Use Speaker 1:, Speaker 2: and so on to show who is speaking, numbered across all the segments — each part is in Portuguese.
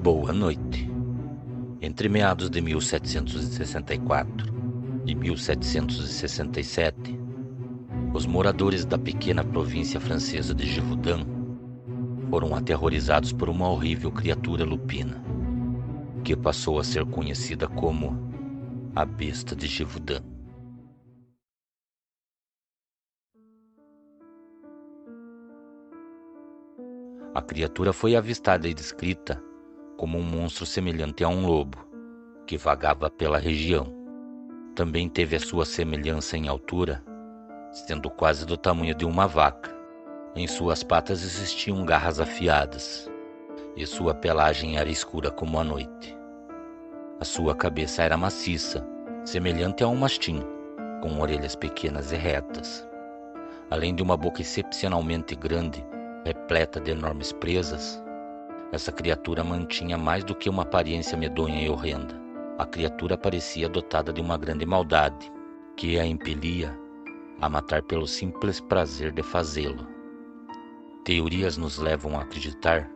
Speaker 1: Boa noite. Entre meados de 1764 e 1767, os moradores da pequena província francesa de Gévaudan foram aterrorizados por uma horrível criatura lupina, que passou a ser conhecida como a Besta de Gévaudan. A criatura foi avistada e descrita como um monstro semelhante a um lobo, que vagava pela região. Também teve a sua semelhança em altura, sendo quase do tamanho de uma vaca. Em suas patas existiam garras afiadas, e sua pelagem era escura como a noite. A sua cabeça era maciça, semelhante a um mastim, com orelhas pequenas e retas. Além de uma boca excepcionalmente grande, repleta de enormes presas, essa criatura mantinha mais do que uma aparência medonha e horrenda. A criatura parecia dotada de uma grande maldade, que a impelia a matar pelo simples prazer de fazê-lo. Teorias nos levam a acreditar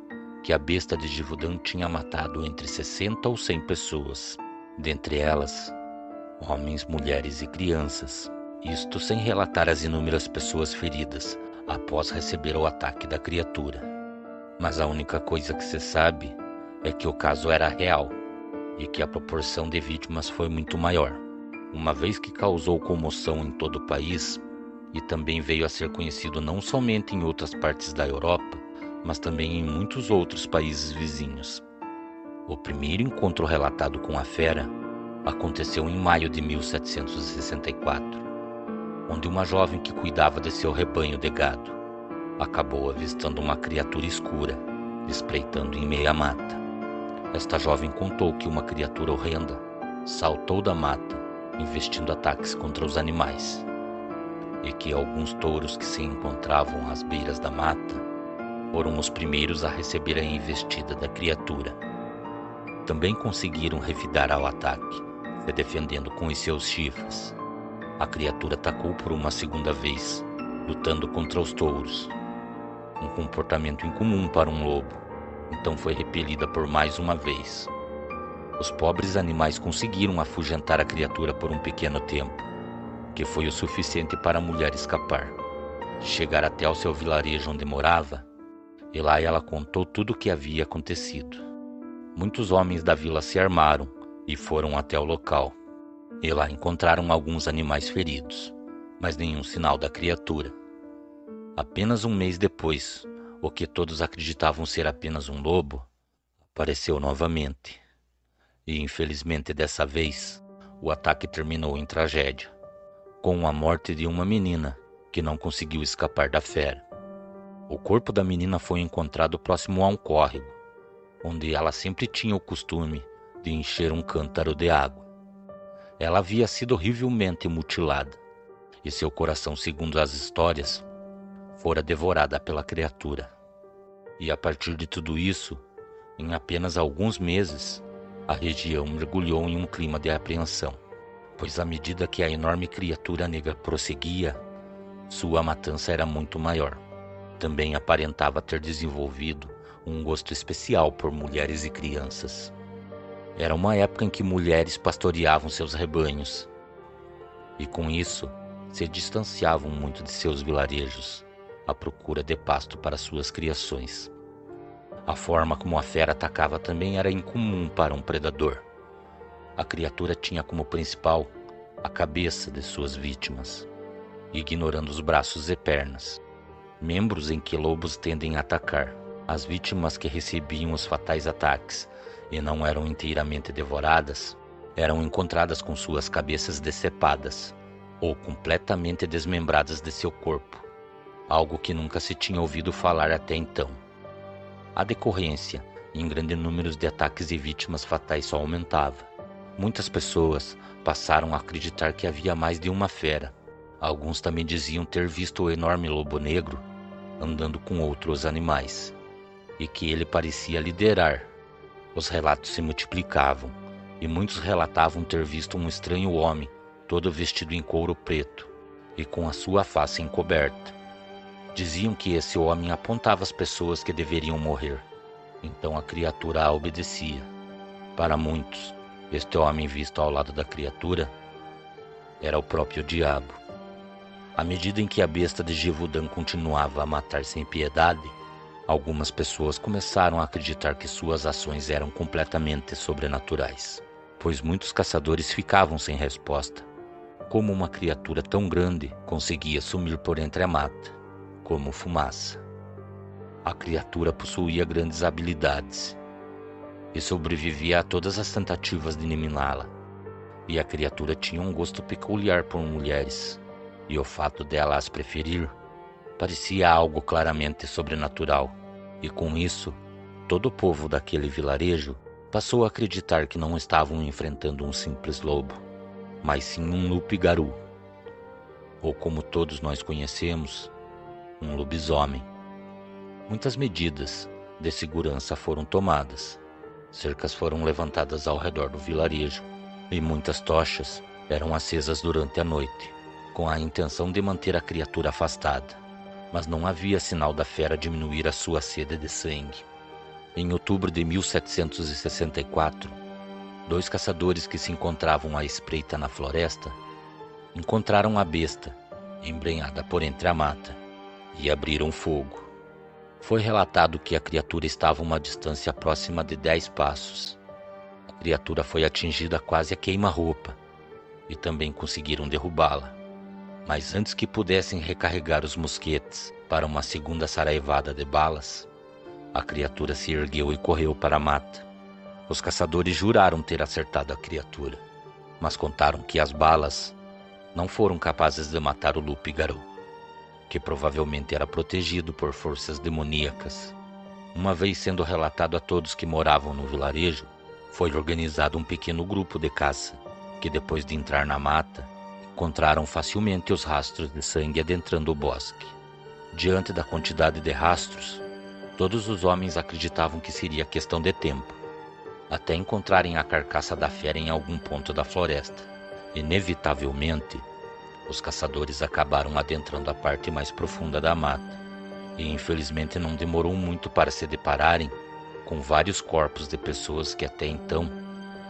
Speaker 1: que a Besta de Gévaudan tinha matado entre 60 ou 100 pessoas, dentre elas homens, mulheres e crianças, isto sem relatar as inúmeras pessoas feridas após receber o ataque da criatura. Mas a única coisa que se sabe é que o caso era real e que a proporção de vítimas foi muito maior, uma vez que causou comoção em todo o país e também veio a ser conhecido não somente em outras partes da Europa, mas também em muitos outros países vizinhos. O primeiro encontro relatado com a fera aconteceu em maio de 1764, onde uma jovem que cuidava de seu rebanho de gado acabou avistando uma criatura escura, espreitando em meia mata. Esta jovem contou que uma criatura horrenda saltou da mata, investindo ataques contra os animais, e que alguns touros que se encontravam às beiras da mata foram os primeiros a receber a investida da criatura. Também conseguiram revidar ao ataque, se defendendo com os seus chifres. A criatura atacou por uma segunda vez, lutando contra os touros, um comportamento incomum para um lobo, então foi repelida por mais uma vez. Os pobres animais conseguiram afugentar a criatura por um pequeno tempo, que foi o suficiente para a mulher escapar, chegar até ao seu vilarejo onde morava, e lá ela contou tudo o que havia acontecido. Muitos homens da vila se armaram e foram até o local. E lá encontraram alguns animais feridos, mas nenhum sinal da criatura. Apenas um mês depois, o que todos acreditavam ser apenas um lobo, apareceu novamente. E infelizmente dessa vez, o ataque terminou em tragédia, com a morte de uma menina que não conseguiu escapar da fera. O corpo da menina foi encontrado próximo a um córrego, onde ela sempre tinha o costume de encher um cântaro de água. Ela havia sido horrivelmente mutilada, e seu coração, segundo as histórias, fora devorada pela criatura. E a partir de tudo isso, em apenas alguns meses, a região mergulhou em um clima de apreensão, pois à medida que a enorme criatura negra prosseguia, sua matança era muito maior. Também aparentava ter desenvolvido um gosto especial por mulheres e crianças. Era uma época em que mulheres pastoreavam seus rebanhos, e com isso se distanciavam muito de seus vilarejos, à procura de pasto para suas criações. A forma como a fera atacava também era incomum para um predador. A criatura tinha como principal a cabeça de suas vítimas, ignorando os braços e pernas, membros em que lobos tendem a atacar. As vítimas que recebiam os fatais ataques e não eram inteiramente devoradas, eram encontradas com suas cabeças decepadas ou completamente desmembradas de seu corpo, algo que nunca se tinha ouvido falar até então. A decorrência em grande número de ataques e vítimas fatais só aumentava. Muitas pessoas passaram a acreditar que havia mais de uma fera. Alguns também diziam ter visto o enorme lobo negro andando com outros animais, e que ele parecia liderar. Os relatos se multiplicavam, e muitos relatavam ter visto um estranho homem, todo vestido em couro preto, e com a sua face encoberta. Diziam que esse homem apontava as pessoas que deveriam morrer, Então a criatura a obedecia. Para muitos, este homem visto ao lado da criatura era o próprio diabo. À medida em que a besta de Gévaudan continuava a matar sem piedade, algumas pessoas começaram a acreditar que suas ações eram completamente sobrenaturais, pois muitos caçadores ficavam sem resposta. Como uma criatura tão grande conseguia sumir por entre a mata, como fumaça? A criatura possuía grandes habilidades e sobrevivia a todas as tentativas de eliminá-la. E a criatura tinha um gosto peculiar por mulheres, e o fato dela as preferir parecia algo claramente sobrenatural. E com isso, todo o povo daquele vilarejo passou a acreditar que não estavam enfrentando um simples lobo, mas sim um loup-garou, ou como todos nós conhecemos, um lobisomem. Muitas medidas de segurança foram tomadas. Cercas foram levantadas ao redor do vilarejo e muitas tochas eram acesas durante a noite, com a intenção de manter a criatura afastada. Mas não havia sinal da fera diminuir a sua sede de sangue. Em outubro de 1764, 2 caçadores que se encontravam à espreita na floresta encontraram a besta, embrenhada por entre a mata, e abriram fogo. Foi relatado que a criatura estava a uma distância próxima de 10 passos. A criatura foi atingida quase a queima-roupa e também conseguiram derrubá-la. Mas antes que pudessem recarregar os mosquetes para uma segunda saraivada de balas, a criatura se ergueu e correu para a mata. Os caçadores juraram ter acertado a criatura, mas contaram que as balas não foram capazes de matar o loup-garou, que provavelmente era protegido por forças demoníacas. Uma vez sendo relatado a todos que moravam no vilarejo, foi organizado um pequeno grupo de caça, que depois de entrar na mata, encontraram facilmente os rastros de sangue adentrando o bosque. Diante da quantidade de rastros, todos os homens acreditavam que seria questão de tempo, até encontrarem a carcaça da fera em algum ponto da floresta. Inevitavelmente, os caçadores acabaram adentrando a parte mais profunda da mata, e infelizmente não demorou muito para se depararem com vários corpos de pessoas que até então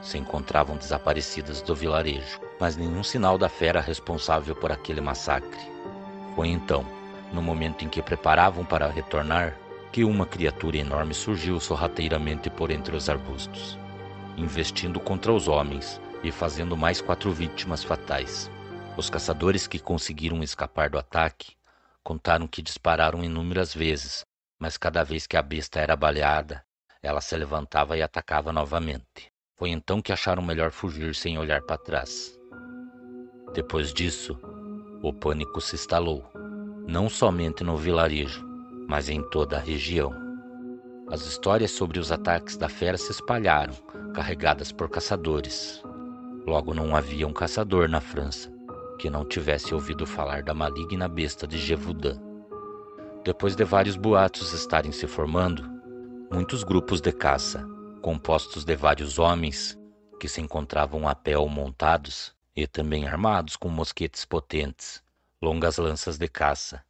Speaker 1: se encontravam desaparecidas do vilarejo, mas nenhum sinal da fera responsável por aquele massacre. Foi então, no momento em que preparavam para retornar, que uma criatura enorme surgiu sorrateiramente por entre os arbustos, investindo contra os homens e fazendo mais 4 vítimas fatais. Os caçadores que conseguiram escapar do ataque contaram que dispararam inúmeras vezes, mas cada vez que a besta era baleada, ela se levantava e atacava novamente. Foi então que acharam melhor fugir sem olhar para trás. Depois disso, o pânico se instalou, não somente no vilarejo, mas em toda a região. As histórias sobre os ataques da fera se espalharam, carregadas por caçadores. Logo não havia um caçador na França que não tivesse ouvido falar da maligna besta de Gévaudan. Depois de vários boatos estarem se formando, muitos grupos de caça, compostos de vários homens que se encontravam a pé ou montados e também armados com mosquetes potentes, longas lanças de caça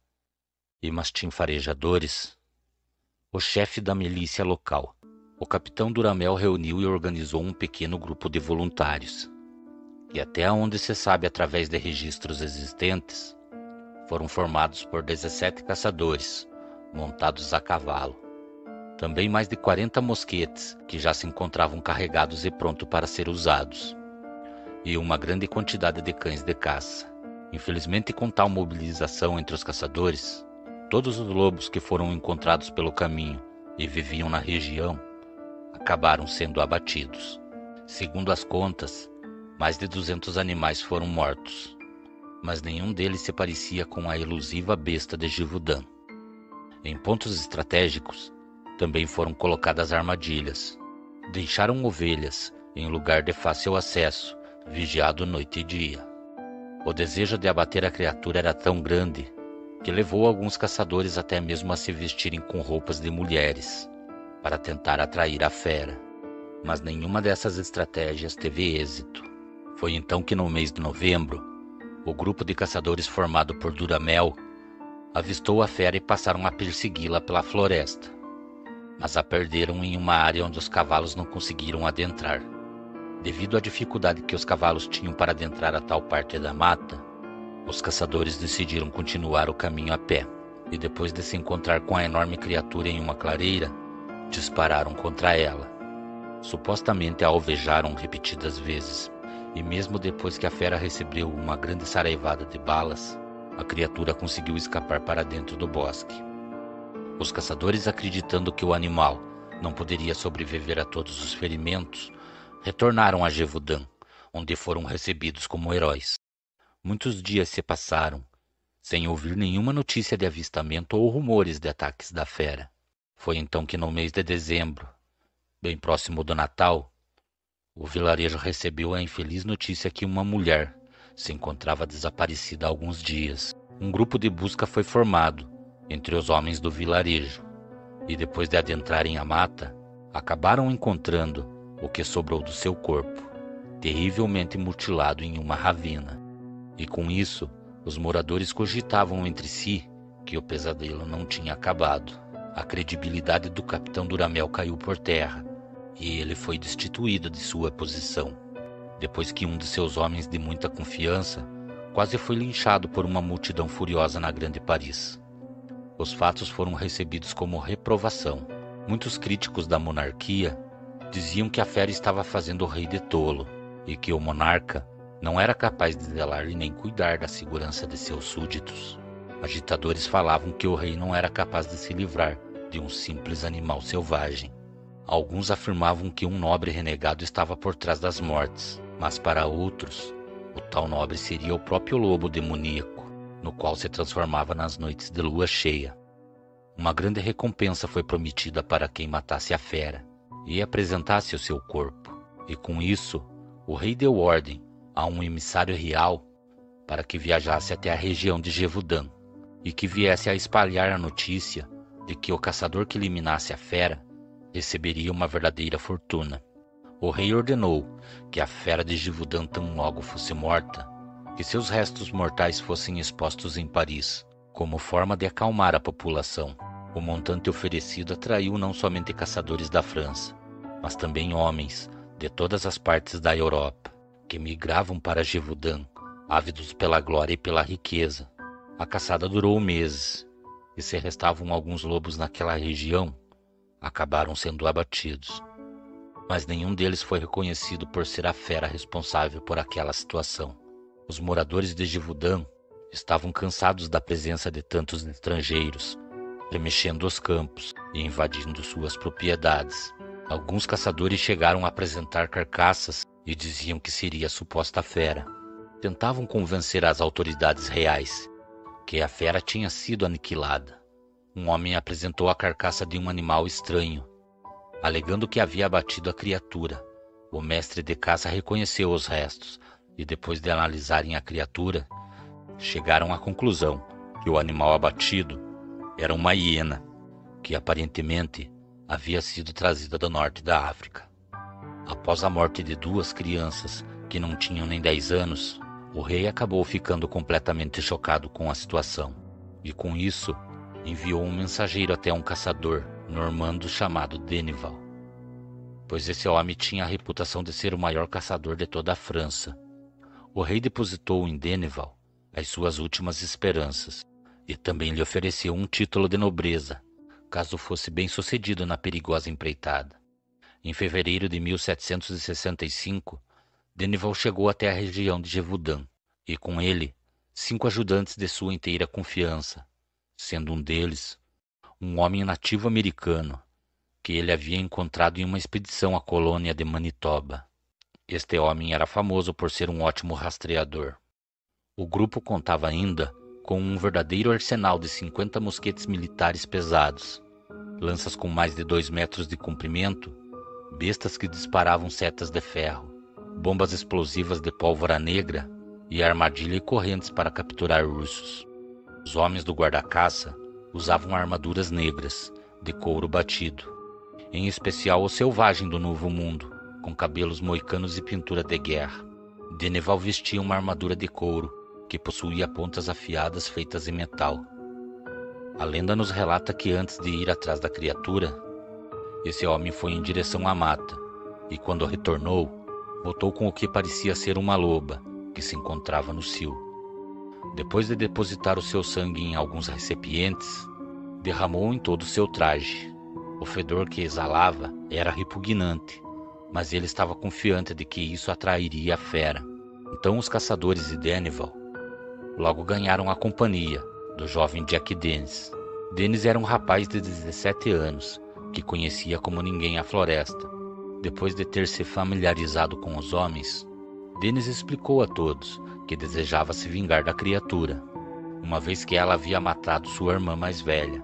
Speaker 1: e mastim farejadores, o chefe da milícia local, o capitão Duramel, reuniu e organizou um pequeno grupo de voluntários, e até onde se sabe através de registros existentes, foram formados por 17 caçadores, montados a cavalo. Também mais de 40 mosquetes, que já se encontravam carregados e prontos para ser usados, e uma grande quantidade de cães de caça. Infelizmente, com tal mobilização entre os caçadores, todos os lobos que foram encontrados pelo caminho e viviam na região acabaram sendo abatidos. Segundo as contas, mais de 200 animais foram mortos, mas nenhum deles se parecia com a elusiva besta de Gévaudan. Em pontos estratégicos, também foram colocadas armadilhas. Deixaram ovelhas em lugar de fácil acesso, vigiado noite e dia. O desejo de abater a criatura era tão grande que levou alguns caçadores até mesmo a se vestirem com roupas de mulheres, para tentar atrair a fera. Mas nenhuma dessas estratégias teve êxito. Foi então que no mês de novembro, o grupo de caçadores formado por Duramel avistou a fera e passaram a persegui-la pela floresta. mas a perderam em uma área onde os cavalos não conseguiram adentrar. Devido à dificuldade que os cavalos tinham para adentrar a tal parte da mata, os caçadores decidiram continuar o caminho a pé, e depois de se encontrar com a enorme criatura em uma clareira, dispararam contra ela. Supostamente a alvejaram repetidas vezes, e mesmo depois que a fera recebeu uma grande saraivada de balas, a criatura conseguiu escapar para dentro do bosque. Os caçadores, acreditando que o animal não poderia sobreviver a todos os ferimentos, retornaram a Gévaudan, onde foram recebidos como heróis. Muitos dias se passaram, sem ouvir nenhuma notícia de avistamento ou rumores de ataques da fera. Foi então que no mês de dezembro, bem próximo do Natal, o vilarejo recebeu a infeliz notícia que uma mulher se encontrava desaparecida há alguns dias. Um grupo de busca foi formado entre os homens do vilarejo, e depois de adentrarem a mata, acabaram encontrando o que sobrou do seu corpo, terrivelmente mutilado em uma ravina. E com isso, os moradores cogitavam entre si que o pesadelo não tinha acabado. A credibilidade do capitão Duramel caiu por terra, e ele foi destituído de sua posição, depois que um de seus homens de muita confiança quase foi linchado por uma multidão furiosa na Grande Paris. Os fatos foram recebidos como reprovação. Muitos críticos da monarquia diziam que a fera estava fazendo o rei de tolo, e que o monarca não era capaz de zelar e nem cuidar da segurança de seus súditos. Agitadores falavam que o rei não era capaz de se livrar de um simples animal selvagem. Alguns afirmavam que um nobre renegado estava por trás das mortes, mas para outros, o tal nobre seria o próprio lobo demoníaco, no qual se transformava nas noites de lua cheia. Uma grande recompensa foi prometida para quem matasse a fera e apresentasse o seu corpo, e com isso, o rei deu ordem a um emissário real para que viajasse até a região de Gévaudan e que viesse a espalhar a notícia de que o caçador que eliminasse a fera receberia uma verdadeira fortuna. O rei ordenou que a fera de Gévaudan tão logo fosse morta, que seus restos mortais fossem expostos em Paris, como forma de acalmar a população. O montante oferecido atraiu não somente caçadores da França, mas também homens de todas as partes da Europa, que migravam para Gévaudan, ávidos pela glória e pela riqueza. A caçada durou meses, e se restavam alguns lobos naquela região, acabaram sendo abatidos. Mas nenhum deles foi reconhecido por ser a fera responsável por aquela situação. Os moradores de Gévaudan estavam cansados da presença de tantos estrangeiros, remexendo os campos e invadindo suas propriedades. Alguns caçadores chegaram a apresentar carcaças e diziam que seria a suposta fera. Tentavam convencer as autoridades reais que a fera tinha sido aniquilada. Um homem apresentou a carcaça de um animal estranho, alegando que havia abatido a criatura. O mestre de caça reconheceu os restos e, depois de analisarem a criatura, chegaram à conclusão que o animal abatido era uma hiena, que aparentemente havia sido trazida do norte da África. Após a morte de duas crianças que não tinham nem 10 anos, o rei acabou ficando completamente chocado com a situação, e com isso enviou um mensageiro até um caçador normando chamado Denneval, pois esse homem tinha a reputação de ser o maior caçador de toda a França. O rei depositou em Denneval as suas últimas esperanças, e também lhe ofereceu um título de nobreza, caso fosse bem-sucedido na perigosa empreitada. Em fevereiro de 1765, Denneval chegou até a região de Gévaudan, e com ele 5 ajudantes de sua inteira confiança, sendo um deles um homem nativo americano, que ele havia encontrado em uma expedição à colônia de Manitoba. Este homem era famoso por ser um ótimo rastreador. O grupo contava ainda com um verdadeiro arsenal de 50 mosquetes militares pesados, lanças com mais de 2 metros de comprimento, bestas que disparavam setas de ferro, bombas explosivas de pólvora negra e armadilha e correntes para capturar ursos. Os homens do guarda-caça usavam armaduras negras, de couro batido, em especial o selvagem do Novo Mundo, com cabelos moicanos e pintura de guerra. Denneval vestia uma armadura de couro, que possuía pontas afiadas feitas em metal. A lenda nos relata que antes de ir atrás da criatura, Esse homem foi em direção à mata e, quando retornou, voltou com o que parecia ser uma loba que se encontrava no cio. Depois de depositar o seu sangue em alguns recipientes, derramou em todo o seu traje. O fedor que exalava era repugnante, mas ele estava confiante de que isso atrairia a fera. Então os caçadores de Dennival logo ganharam a companhia do jovem Jack Dennis. Dennis era um rapaz de 17 anos que conhecia como ninguém a floresta. Depois de ter se familiarizado com os homens, Dennis explicou a todos que desejava se vingar da criatura, uma vez que ela havia matado sua irmã mais velha.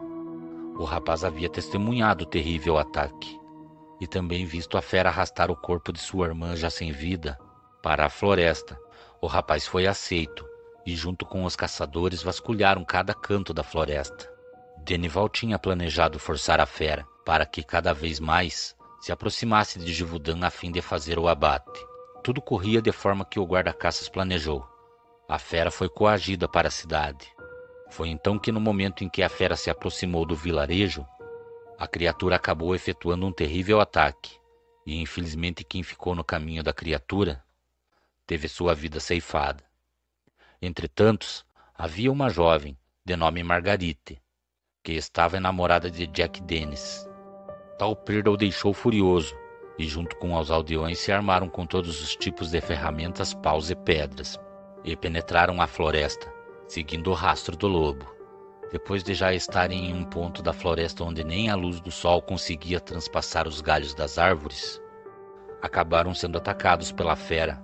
Speaker 1: O rapaz havia testemunhado o terrível ataque e também visto a fera arrastar o corpo de sua irmã já sem vida para a floresta. O rapaz foi aceito e, junto com os caçadores, vasculharam cada canto da floresta. Dennival tinha planejado forçar a fera para que cada vez mais se aproximasse de Givaudan a fim de fazer o abate. Tudo corria de forma que o guarda-caças planejou. A fera foi coagida para a cidade. Foi então que, no momento em que a fera se aproximou do vilarejo, a criatura acabou efetuando um terrível ataque, e infelizmente quem ficou no caminho da criatura teve sua vida ceifada. Entretanto, havia uma jovem, de nome Margarite, que estava enamorada de Jack Dennis. Tal perda o deixou furioso, e junto com os aldeões se armaram com todos os tipos de ferramentas, paus e pedras, e penetraram a floresta, seguindo o rastro do lobo. Depois de já estarem em um ponto da floresta onde nem a luz do sol conseguia transpassar os galhos das árvores, acabaram sendo atacados pela fera,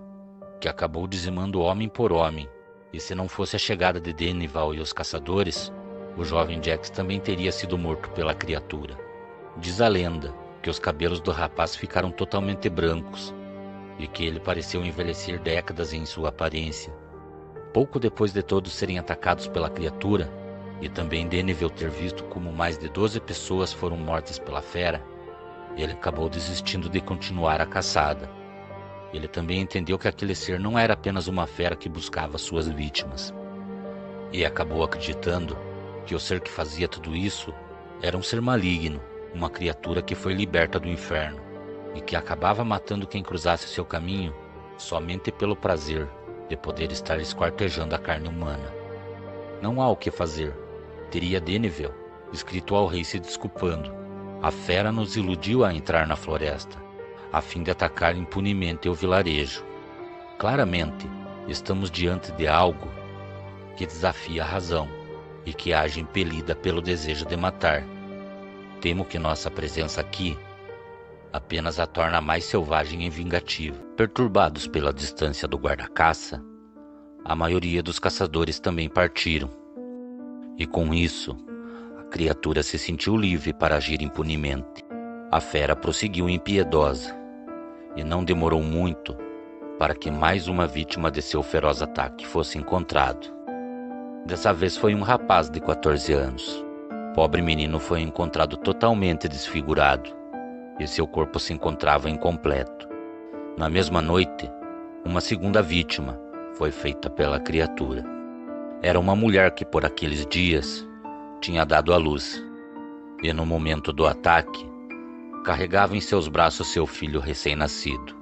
Speaker 1: que acabou dizimando homem por homem, e se não fosse a chegada de Dennival e os caçadores, o jovem Jack também teria sido morto pela criatura. Diz a lenda que os cabelos do rapaz ficaram totalmente brancos e que ele pareceu envelhecer décadas em sua aparência. Pouco depois de todos serem atacados pela criatura, e também Dennival ter visto como mais de 12 pessoas foram mortas pela fera, ele acabou desistindo de continuar a caçada. Ele também entendeu que aquele ser não era apenas uma fera que buscava suas vítimas, e acabou acreditando que o ser que fazia tudo isso era um ser maligno, uma criatura que foi liberta do inferno, e que acabava matando quem cruzasse seu caminho somente pelo prazer de poder estar esquartejando a carne humana. Não há o que fazer, teria Dennival escrito ao rei se desculpando. A fera nos iludiu a entrar na floresta, a fim de atacar impunemente o vilarejo. Claramente, estamos diante de algo que desafia a razão e que age impelida pelo desejo de matar. Temo que nossa presença aqui apenas a torna mais selvagem e vingativa. Perturbados pela distância do guarda-caça, a maioria dos caçadores também partiram. E com isso, a criatura se sentiu livre para agir impunemente. A fera prosseguiu impiedosa, e não demorou muito para que mais uma vítima de seu feroz ataque fosse encontrado. Dessa vez foi um rapaz de 14 anos. O pobre menino foi encontrado totalmente desfigurado, e seu corpo se encontrava incompleto. Na mesma noite, uma segunda vítima foi feita pela criatura. Era uma mulher que por aqueles dias tinha dado à luz, e no momento do ataque, carregava em seus braços seu filho recém-nascido.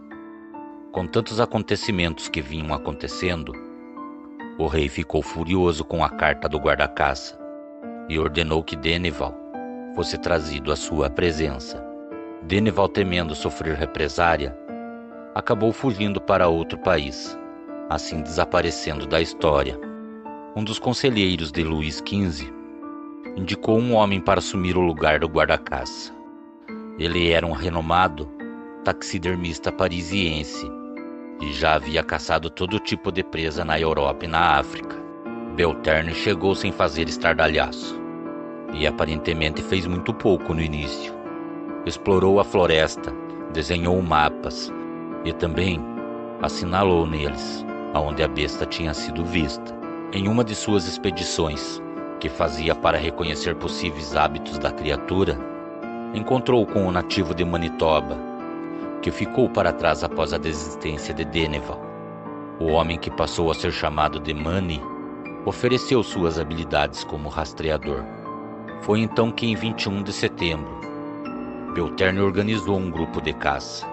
Speaker 1: Com tantos acontecimentos que vinham acontecendo, o rei ficou furioso com a carta do guarda-caça e ordenou que Dennival fosse trazido à sua presença. Dennival, temendo sofrer represária, acabou fugindo para outro país, assim desaparecendo da história. Um dos conselheiros de Luís XV indicou um homem para assumir o lugar do guarda-caça. Ele era um renomado taxidermista parisiense e já havia caçado todo tipo de presa na Europa e na África. Belterne chegou sem fazer estardalhaço e aparentemente fez muito pouco no início. Explorou a floresta, desenhou mapas e também assinalou neles aonde a besta tinha sido vista. Em uma de suas expedições, que fazia para reconhecer possíveis hábitos da criatura, encontrou com o nativo de Manitoba, que ficou para trás após a desistência de Dennival. O homem, que passou a ser chamado de Manny, ofereceu suas habilidades como rastreador. Foi então que, em 21 de setembro Belterne organizou um grupo de caça,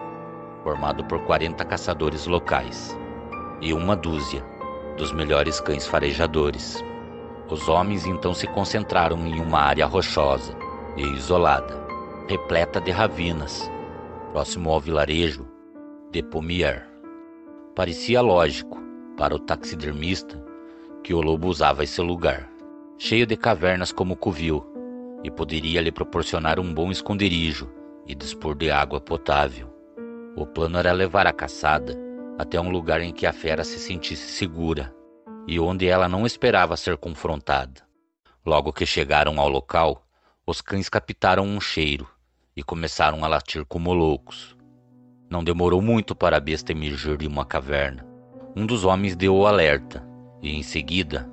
Speaker 1: formado por 40 caçadores locais e uma dúzia dos melhores cães farejadores. Os homens então se concentraram em uma área rochosa e isolada, repleta de ravinas, próximo ao vilarejo de Pommier. Parecia lógico para o taxidermista que o lobo usava esse lugar, cheio de cavernas como covil, e poderia lhe proporcionar um bom esconderijo e dispor de água potável. O plano era levar a caçada até um lugar em que a fera se sentisse segura e onde ela não esperava ser confrontada. Logo que chegaram ao local, os cães captaram um cheiro e começaram a latir como loucos. Não demorou muito para a besta emergir de uma caverna. Um dos homens deu o alerta e, em seguida,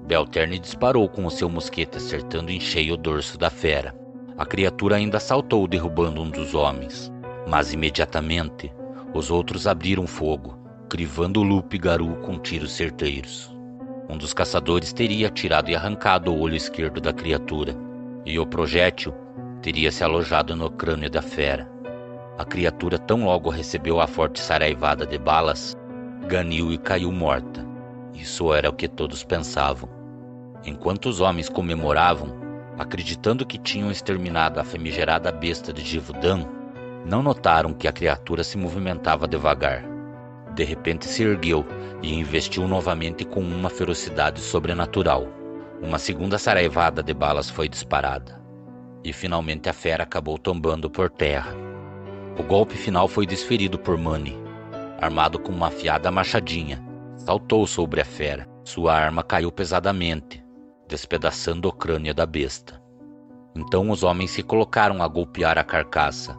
Speaker 1: Belterne disparou com o seu mosquete, acertando em cheio o dorso da fera. A criatura ainda saltou, derrubando um dos homens, mas imediatamente os outros abriram fogo, crivando o loup-garou com tiros certeiros. Um dos caçadores teria atirado e arrancado o olho esquerdo da criatura, e o projétil teria se alojado no crânio da fera. A criatura tão logo recebeu a forte saraivada de balas, ganiu e caiu morta. Isso era o que todos pensavam. Enquanto os homens comemoravam, acreditando que tinham exterminado a famigerada besta de Gévaudan, não notaram que a criatura se movimentava devagar. De repente se ergueu e investiu novamente com uma ferocidade sobrenatural. Uma segunda saraivada de balas foi disparada, e finalmente a fera acabou tombando por terra. O golpe final foi desferido por Manny, armado com uma afiada machadinha. Saltou sobre a fera. Sua arma caiu pesadamente, despedaçando o crânio da besta. Então os homens se colocaram a golpear a carcaça,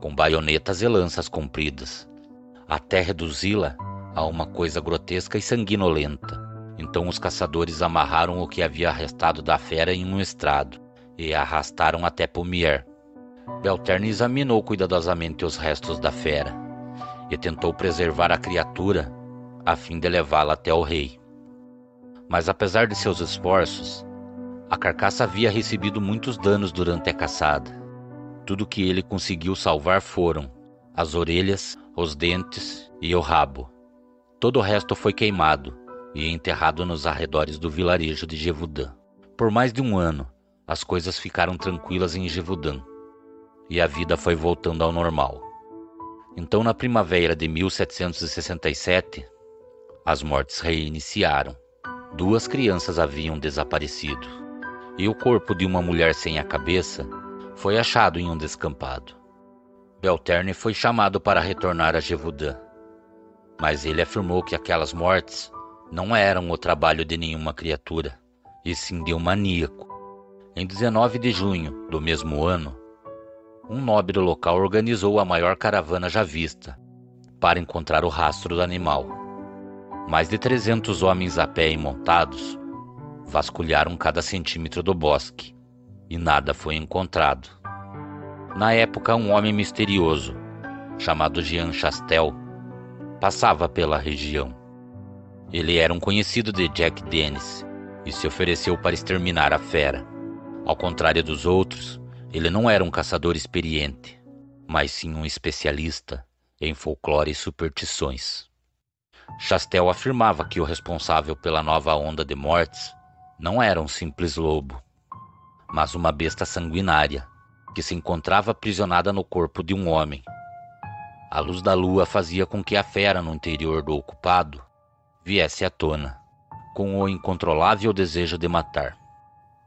Speaker 1: com baionetas e lanças compridas, até reduzi-la a uma coisa grotesca e sanguinolenta. Então os caçadores amarraram o que havia restado da fera em um estrado e a arrastaram até Pommier. Belterne examinou cuidadosamente os restos da fera e tentou preservar a criatura a fim de levá-la até o rei. Mas apesar de seus esforços, a carcaça havia recebido muitos danos durante a caçada. Tudo que ele conseguiu salvar foram as orelhas, os dentes e o rabo. Todo o resto foi queimado e enterrado nos arredores do vilarejo de Gévaudan. Por mais de um ano, as coisas ficaram tranquilas em Gévaudan e a vida foi voltando ao normal. Então, na primavera de 1767, as mortes reiniciaram. 2 crianças haviam desaparecido e o corpo de uma mulher sem a cabeça foi achado em um descampado. Belterne foi chamado para retornar a Gévaudan, mas ele afirmou que aquelas mortes não eram o trabalho de nenhuma criatura, e sim de um maníaco. Em 19 de junho do mesmo ano, um nobre local organizou a maior caravana já vista para encontrar o rastro do animal. Mais de 300 homens a pé e montados vasculharam cada centímetro do bosque e nada foi encontrado. Na época, um homem misterioso, chamado Jean Chastel, passava pela região. Ele era um conhecido de Jack Dennis e se ofereceu para exterminar a fera. Ao contrário dos outros, ele não era um caçador experiente, mas sim um especialista em folclore e superstições. Chastel afirmava que o responsável pela nova onda de mortes não era um simples lobo, mas uma besta sanguinária que se encontrava aprisionada no corpo de um homem. A luz da lua fazia com que a fera no interior do ocupado viesse à tona, com o incontrolável desejo de matar.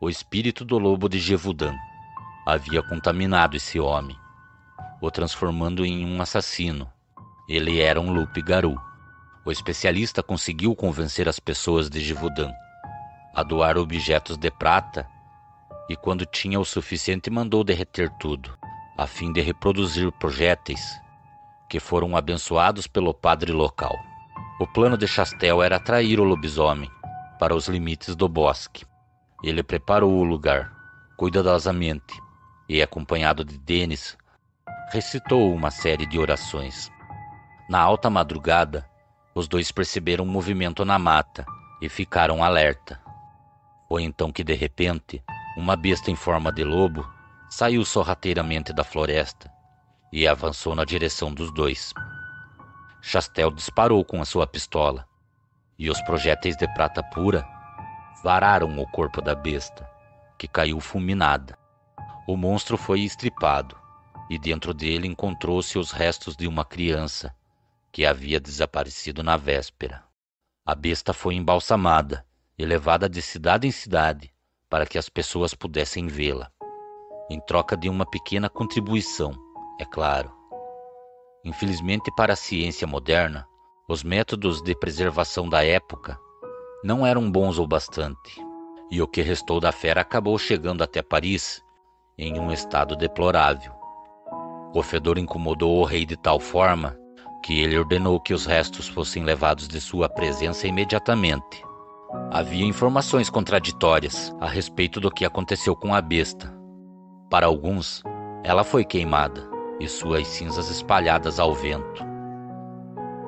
Speaker 1: O espírito do lobo de Gévaudan havia contaminado esse homem, o transformando em um assassino. Ele era um loup-garou. O especialista conseguiu convencer as pessoas de Gévaudan a doar objetos de prata e, quando tinha o suficiente, mandou derreter tudo, a fim de reproduzir projéteis que foram abençoados pelo padre local. O plano de Chastel era atrair o lobisomem para os limites do bosque. Ele preparou o lugar cuidadosamente e, acompanhado de Dennis, recitou uma série de orações. Na alta madrugada, os dois perceberam um movimento na mata e ficaram alerta. Foi então que, de repente, uma besta em forma de lobo saiu sorrateiramente da floresta e avançou na direção dos dois. Chastel disparou com a sua pistola, e os projéteis de prata pura vararam o corpo da besta, que caiu fulminada. O monstro foi estripado, e dentro dele encontrou-se os restos de uma criança que havia desaparecido na véspera. A besta foi embalsamada e levada de cidade em cidade para que as pessoas pudessem vê-la, em troca de uma pequena contribuição, é claro. Infelizmente para a ciência moderna, os métodos de preservação da época não eram bons o bastante, e o que restou da fera acabou chegando até Paris em um estado deplorável. O fedor incomodou o rei de tal forma que ele ordenou que os restos fossem levados de sua presença imediatamente. Havia informações contraditórias a respeito do que aconteceu com a besta. Para alguns, ela foi queimada e suas cinzas espalhadas ao vento.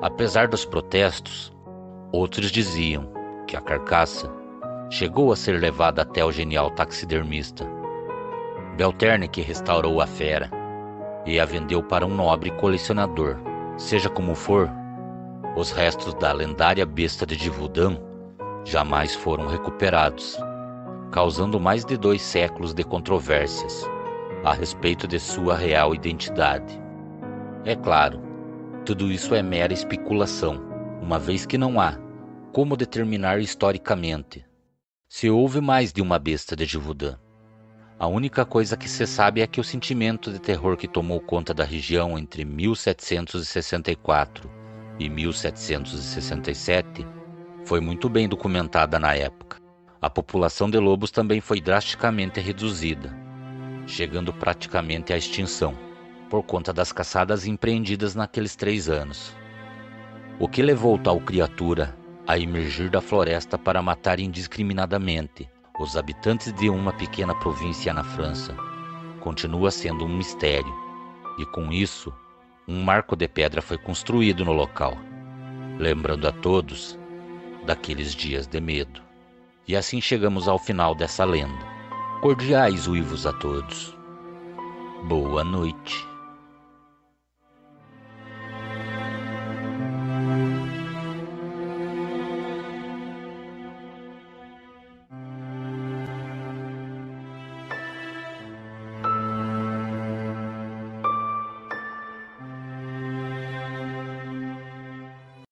Speaker 1: Apesar dos protestos, outros diziam que a carcaça chegou a ser levada até o genial taxidermista Belterne, que restaurou a fera e a vendeu para um nobre colecionador. Seja como for, os restos da lendária besta de Givaudan jamais foram recuperados, causando mais de 2 séculos de controvérsias a respeito de sua real identidade. É claro, tudo isso é mera especulação, uma vez que não há como determinar historicamente se houve mais de uma besta de Givaudan. A única coisa que se sabe é que o sentimento de terror que tomou conta da região entre 1764 e 1767 foi muito bem documentada na época. A população de lobos também foi drasticamente reduzida, chegando praticamente à extinção, por conta das caçadas empreendidas naqueles 3 anos. O que levou tal criatura a emergir da floresta para matar indiscriminadamente os habitantes de uma pequena província na França continua sendo um mistério, e com isso, um marco de pedra foi construído no local, lembrando a todos daqueles dias de medo. E assim chegamos ao final dessa lenda. Cordiais uivos a todos. Boa noite.